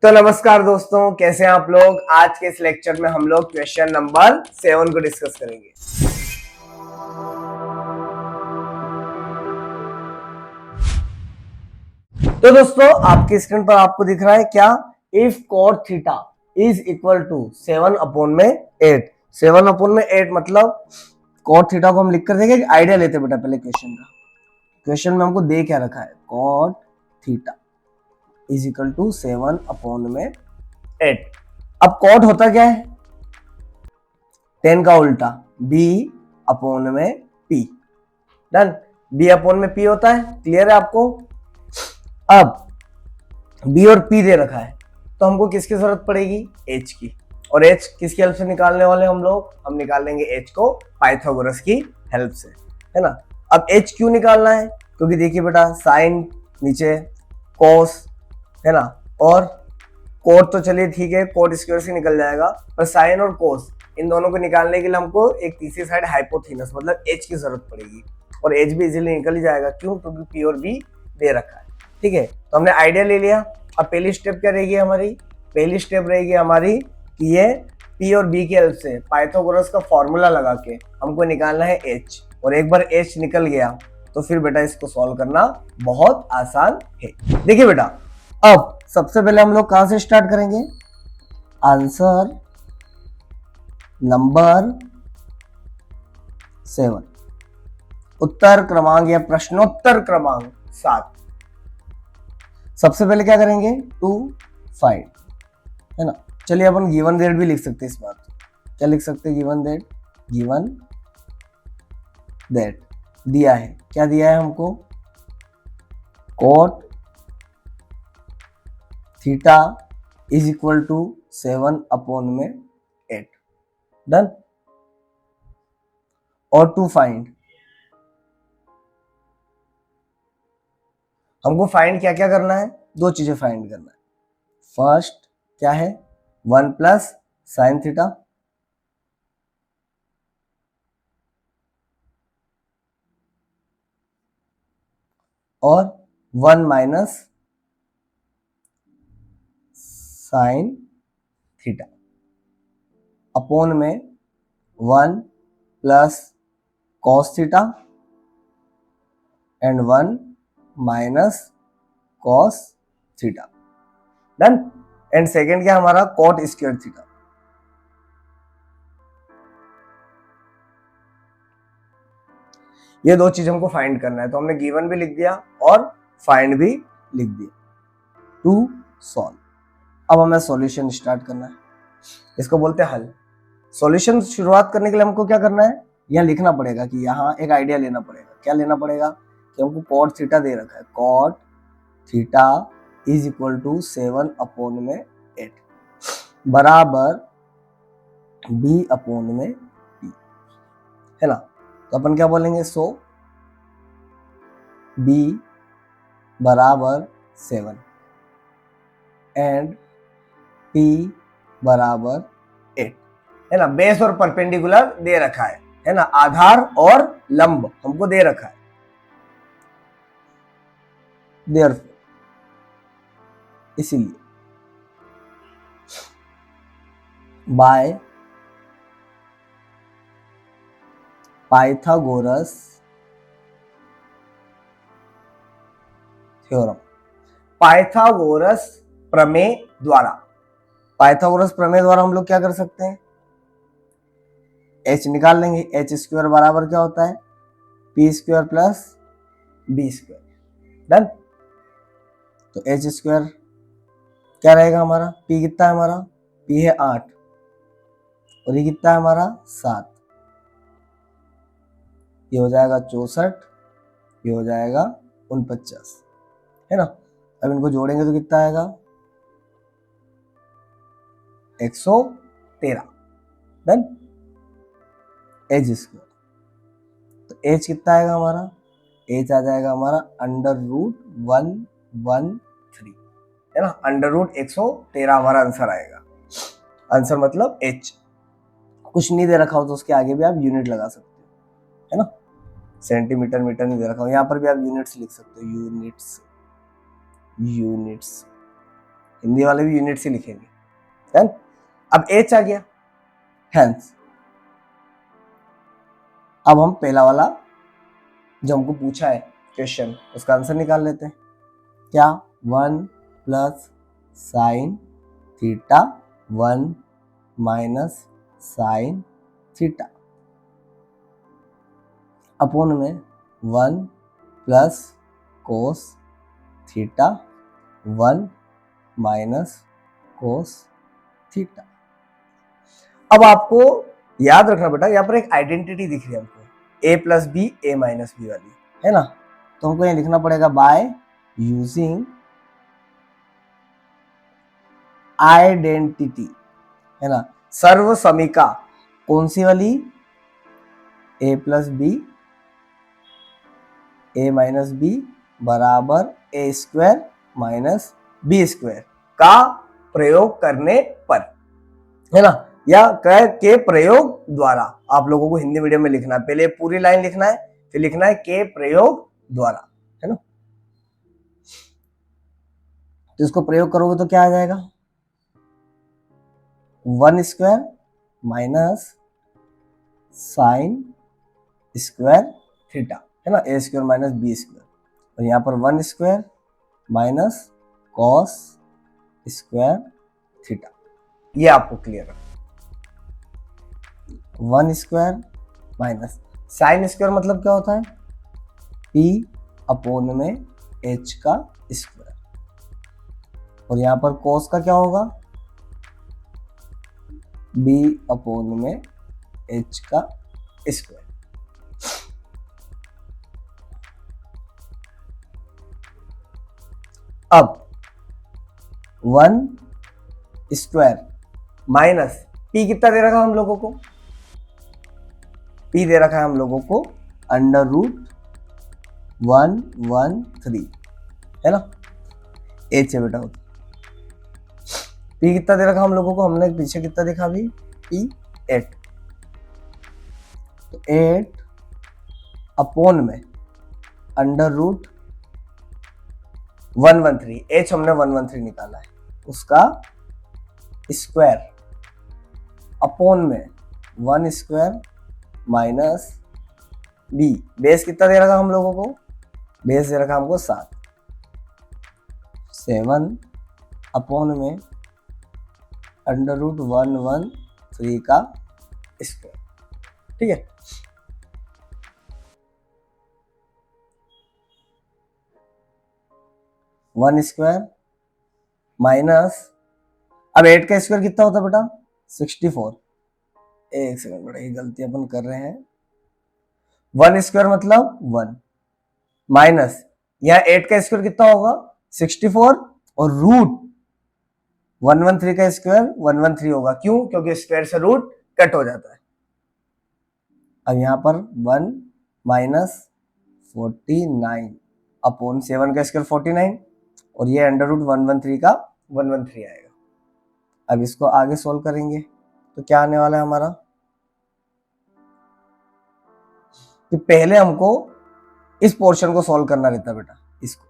तो नमस्कार दोस्तों, कैसे हैं आप लोग। आज के इस लेक्चर में हम लोग क्वेश्चन नंबर 7 को डिस्कस करेंगे। तो दोस्तों, आपकी स्क्रीन पर आपको दिख रहा है क्या, if cot theta is equal to 7/8। 7/8 मतलब cot थीटा को हम लिख कर देंगे। आइडिया लेते बेटा पहले क्वेश्चन का। क्वेश्चन में हमको दे क्या रखा है, cot theta is equal to 7/8। अब cot होता क्या है, 10 का उल्टा b/p। डन। b/p होता है, क्लियर है आपको। अब b और p दे रखा है तो हमको किसकी जरूरत पड़ेगी, h की। और h किसकी हेल्प से निकालने वाले हम लोग, हम निकाल लेंगे h को पाइथागोरस की हेल्प से, है ना। अब h क्यों निकालना है, क्योंकि देखिए बेटा साइन नीचे कॉस, है ना, और कोट तो चलिए ठीक है, कोट स्क्वायर से निकल जाएगा, पर साइन और कोस इन दोनों को निकालने के लिए हमको एक तीसरी साइड हाइपोथेनस मतलब h की जरूरत पड़ेगी। और h भी इजीली निकल ही जाएगा, क्यों, क्योंकि p और b दे रखा है। ठीक है, तो हमने आइडिया ले लिया। अब पहली स्टेप क्या रहेगी हमारी, पहली स्टेप रहेगी हमारी कि ये p और b की हेल्प से पाइथागोरस का फॉर्मूला लगा के हमको निकालना है h। और एक बार h निकल गया तो फिर बेटा इसको सॉल्व करना बहुत आसान है। देखिए बेटा, अब सबसे पहले हम लोग कहां से स्टार्ट करेंगे, आंसर नंबर 7, उत्तर क्रमांक या प्रश्नोत्तर क्रमांक 7। सबसे पहले क्या करेंगे, टू फाइंड, है ना। चलिए अपन गिवन दैट भी लिख सकते हैं इस बात। क्या लिख सकते हैं, गिवन दैट, गिवन दैट दिया है, क्या दिया है हमको, cot theta is equal to 7/8। Done. और टू फाइंड, हमको फाइंड क्या क्या करना है, दो चीजें फाइंड करना है। फर्स्ट क्या है, 1 प्लस साइन थीटा, और 1 माइनस साइन थीटा अपोन में 1 plus cos theta and 1 minus cos theta. Done. And second क्या हमारा, कॉट स्क्वायर थीटा। ये दो चीज हमको फाइंड करना है, तो हमने गिवन भी लिख दिया और फाइंड भी लिख दिया। टू सॉल्व, अब हमें सॉल्यूशन स्टार्ट करना है, इसको बोलते हैं हल। सॉल्यूशन शुरुआत करने के लिए हमको क्या करना है, यहाँ लिखना पड़ेगा कि यहाँ एक आइडिया लेना पड़ेगा। क्या लेना पड़ेगा कि हमको कॉट थीटा दे रखा है, cot theta is equal to 7/8 बराबर b/p, है ना। तो अपन क्या बोलेंगे, सो b बराबर 7 एंड p बराबर 8, है ना। बेस और परपेंडिकुलर दे रखा है ना, आधार और लंब हमको दे रखा है। देयरफॉर, इसीलिए बाय पाइथागोरस थ्योरम, पाइथागोरस प्रमेय द्वारा, पाइथागोरस प्रमेय द्वारा हम लोग क्या कर सकते हैं, h निकाल लेंगे। h स्क्वायर बराबर क्या होता है, p square plus b square. Done. तो h स्क्वायर क्या रहेगा हमारा, p कितना है हमारा, p है 8 और ये कितना है हमारा 7, ये हो जाएगा 64, ये हो जाएगा 49, है ना। अब इनको जोड़ेंगे तो कितना आएगा, 113। डन। एच स्क्वायर, तो एच कितना आएगा हमारा, एच आ जाएगा हमारा √113, है ना। √113 हमारा आंसर आएगा। आंसर मतलब एच। कुछ नहीं दे रखा हो तो उसके आगे भी आप यूनिट लगा सकते हो, है ना। सेंटीमीटर मीटर नहीं दे रखा हो, यहाँ पर भी आप यूनिट्स लिख सकते हो, यूनिट्स यूनिट्स। हिंदी वाले भी यूनिट से लिखेंगे। डन। अब h आ गया, हेंस अब हम पहला वाला जो हमको पूछा है क्वेश्चन उसका आंसर निकाल लेते हैं। क्या 1 plus sine theta 1 minus sine theta upon में 1 plus cos theta 1 minus cos theta. अब आपको याद रखना बेटा, यहाँ पर एक आइडेंटिटी दिख रही है हमको, a plus b a minus b वाली, है ना। तो हमको यहाँ लिखना पड़ेगा बाय यूजिंग आइडेंटिटी, है ना। सर्व समीका कौन सी वाली, a plus b a minus b बराबर a square minus b square का प्रयोग करने पर, है ना, या के प्रयोग द्वारा। आप लोगों को हिंदी मीडियम में लिखना है, पहले पूरी लाइन लिखना है, फिर लिखना है के प्रयोग द्वारा, है ना। तो इसको प्रयोग करोगे तो क्या आ जाएगा, 1 square minus sine square theta, है ना, ए स्क्वायर माइनस बी स्क्वायर, और यहाँ पर 1 square minus cos square theta. ये आपको क्लियर है। 1 स्क्वायर माइनस साइन स्क्वायर मतलब क्या होता है, p अपोन में h का स्क्वायर, और यहाँ पर cos का क्या होगा, b अपोन में h का स्क्वायर। अब 1 स्क्वायर माइनस p कितना दे रखा है हम लोगों को, p दे रखा है हम लोगों को अंडर रूट 113, है ना, h है बेटा। p कितना दे रखा हम लोगों को, हमने पीछे कितना देखा अभी, p 8, तो 8 अपोन में अंडर रूट 113, h हमने 113 निकाला है, उसका स्क्वायर अपोन में 1 स्क्वायर माइनस b, बेस कितना दे रखा हम लोगों को, बेस दे रखा हमको 7 अपोन में अंडर रूट 113 का स्क्वायर, ठीक है। वन स्क्वायर माइनस, अब 8 का स्क्वायर कितना होता है बेटा, 64, एक सेकंड बेटा ये गलती अपन कर रहे हैं, 1 स्क्वायर मतलब 1 माइनस, यहाँ 8 का स्क्वायर कितना होगा 64, और रूट 113 का स्क्वायर 113 होगा, क्यों, क्योंकि स्क्वायर से रूट कट हो जाता है। अब यहाँ पर 1 माइनस 49 अपोन 7 का स्क्वायर 49, और ये अंडर रूट 113 का 113 आएगा। अब इसको आगे सोल्व करेंगे तो क्या आने वाला है हमारा, कि पहले हमको इस पोर्शन को सोल्व करना रहता है बेटा, इसको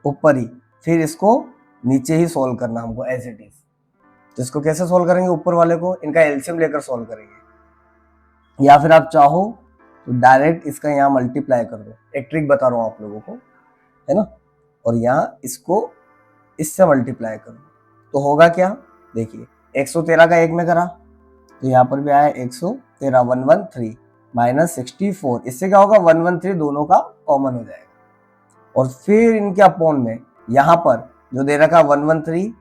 ऊपर ही, फिर इसको नीचे ही सोल्व करना हमको एज इट इज। तो इसको कैसे सोल्व करेंगे, ऊपर वाले को इनका एलसीएम लेकर सोल्व करेंगे, या फिर आप चाहो तो डायरेक्ट इसका यहाँ मल्टीप्लाई कर दो, एक ट्रिक बता रहा हूँ आप लोगों को, है ना, और यहाँ इसको इससे मल्टीप्लाई कर दो, तो होगा क्या, देखिए 113 का 1 में करा तो यहाँ पर भी आया 113, 113 माइनस 64, इससे क्या होगा 113 दोनों का कॉमन हो जाएगा, और फिर इनके अपोन में यहाँ पर जो दे रखा 113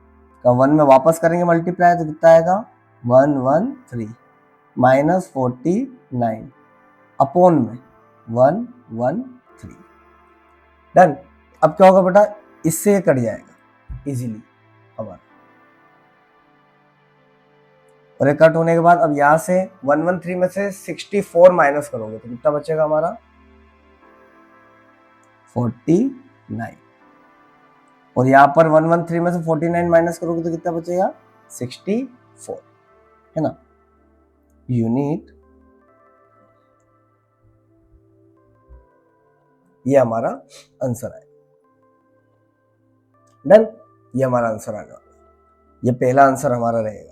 का 1 में वापस करेंगे मल्टीप्लाई, तो कितना आएगा 113 माइनस 49 अपोन में 113। डन। अब क्या होगा बेटा, इससे कट जाएगा इजीली हमारा, और ये कट होने के बाद अब यहां से 113 में से 64 माइनस करोगे तो कितना बचेगा हमारा 49, और यहाँ पर 113 में से 49 माइनस करोगे तो कितना बचेगा 64, है ना। यूनिट ये हमारा आंसर है। डन। ये हमारा आंसर आने वाला है। ये पहला आंसर हमारा रहेगा।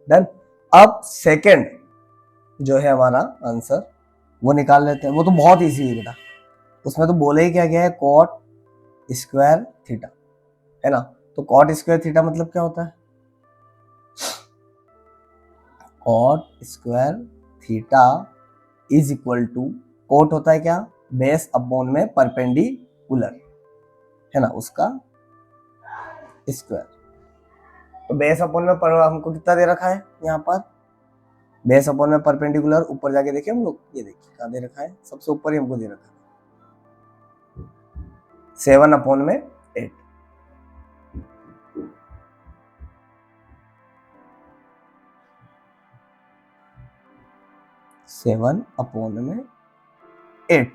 डन। अब सेकंड जो है हमारा आंसर वो निकाल लेते हैं। वो तो बहुत इजी है बेटा, उसमें तो बोले ही क्या गया है, कॉट स्क्वायर थीटा, है ना। तो कॉट स्क्वायर थीटा मतलब क्या होता है, cot square theta is equal to, cot होता है क्या, बेस अपॉन में परपेंडिकुलर, है ना, उसका स्क्वायर। तो बेस अपॉन में हमको कितना दे रखा है यहाँ पर, बेस अपॉन में परपेंडिकुलर, ऊपर जाके देखिए हम लोग, ये देखिए कहाँ दे रखा है, सबसे ऊपर ही हमको दे रखा है 7/8। 7/8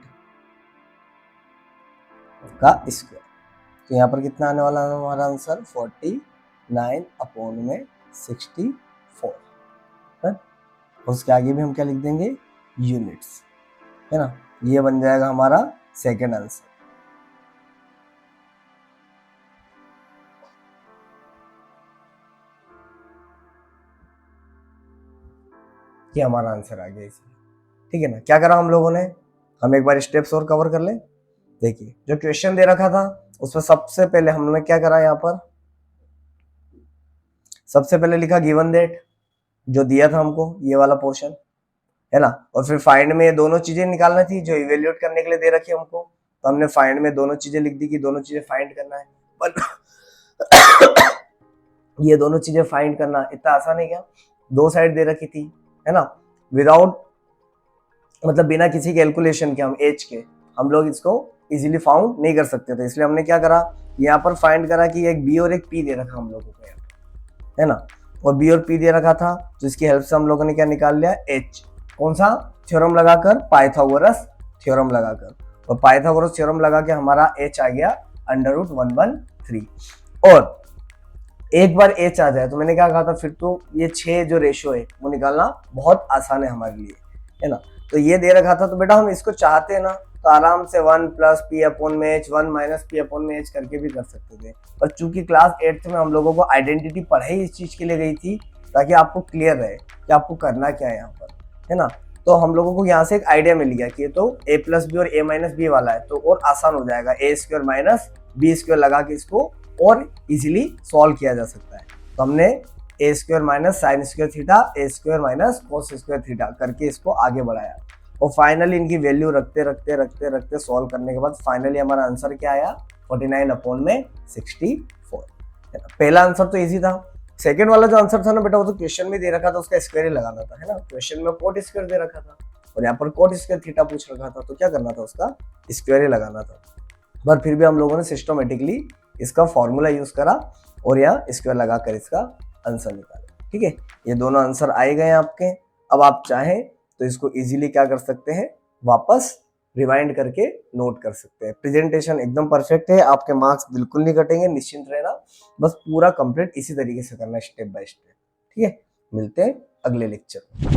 का स्क्वायर। तो यहाँ पर कितना आने वाला है हमारा आंसर, 49/64। उसके आगे भी हम क्या लिख देंगे, यूनिट्स, है ना। ये बन जाएगा हमारा सेकंड आंसर। ये हमारा आंसर आ गया इसमें, ठीक है ना। क्या करा हम लोगों ने, हम एक बार स्टेप्स और कवर कर लें। देखिए जो क्वेश्चन दे रखा था उसमें सबसे पहले हमने क्या करा, यहाँ पर सबसे पहले लिखा गिवन डेट, जो दिया था हमको ये वाला पोर्शन, है ना। और फिर फाइंड में ये दोनों चीजें निकालना थी जो इवेल्युएट करने के लिए दे रखी हमको, तो हमने फाइंड में दोनों चीजें लिख दी कि दोनों चीजें फाइंड करना है। पर ये दोनों चीजें फाइंड करना इतना आसान है क्या, दो साइड दे रखी थी, है ना, विदाउट मतलब बिना किसी कैलकुलेशन के हम एच के हम लोग इसको इजीली फाउंड नहीं कर सकते थे। इसलिए हमने क्या करा, यहाँ पर फाइंड करा कि एक बी और एक पी दे रखा हम लोगों को, है ना, और बी और पी दे रखा था, जिसकी हेल्प से हम लोगों ने क्या निकाल लिया, एच। कौन सा थ्योरम लगाकर, पाइथागोरस थ्योरम लगाकर, और पाइथागोरस थ्योरम लगा के हमारा एच आ गया √1/3। और एक बार एच आ जाए तो मैंने क्या कहा था, फिर तो ये 6 जो रेशियो है वो निकालना बहुत आसान है हमारे लिए, है ना। तो ये दे रखा था, तो बेटा हम इसको चाहते हैं ना तो आराम से 1 + p/h 1 - p/h करके भी कर सकते थे। पर चूंकि क्लास 8th में हम लोगों को आइडेंटिटी पढ़ाई इस चीज के लिए गई थी ताकि आपको क्लियर रहे कि आपको करना क्या है यहाँ पर, है ना। तो हम लोगों को यहाँ से एक आइडिया मिल गया कि ये तो a + b और a - b वाला है, तो और आसान हो जाएगा, a² - b² लगा के इसको और इजीली सॉल्व किया जा सकता है। तो हमने a² - sin² theta, a² - cos² theta करके इसको आगे बढ़ाया, और फाइनली इनकी वैल्यू रखते रखते रखते रखते सॉल्व करने के बाद फाइनली हमारा आंसर क्या आया, 49/64। पहला आंसर तो इजी था। सेकंड वाला जो आंसर था ना बेटा, वो तो क्वेश्चन में दे रखा था, उसका स्क्वायर ही लगाना था, है ना। क्वेश्चन में कॉट स्क्वायर दे रखा था और यहाँ पर कॉट स्क्वायर थीटा पूछ रखा था, तो क्या करना था, उसका स्क्वायर ही लगाना था। पर फिर भी हम लोगों ने सिस्टमेटिकली इसका फॉर्मूला यूज करा और यहाँ स्क्वायर लगाकर इसका आंसर निकाला, ठीक है। ये दोनों आंसर आए गए आपके। अब आप चाहें तो इसको इजीली क्या कर सकते हैं, वापस रिवाइंड करके नोट कर सकते हैं। प्रेजेंटेशन एकदम परफेक्ट है, आपके मार्क्स बिल्कुल नहीं कटेंगे, निश्चिंत रहना। बस पूरा कंप्लीट इसी तरीके से करना है, स्टेप बाय स्टेप, ठीक है। मिलते हैं अगले लेक्चर में।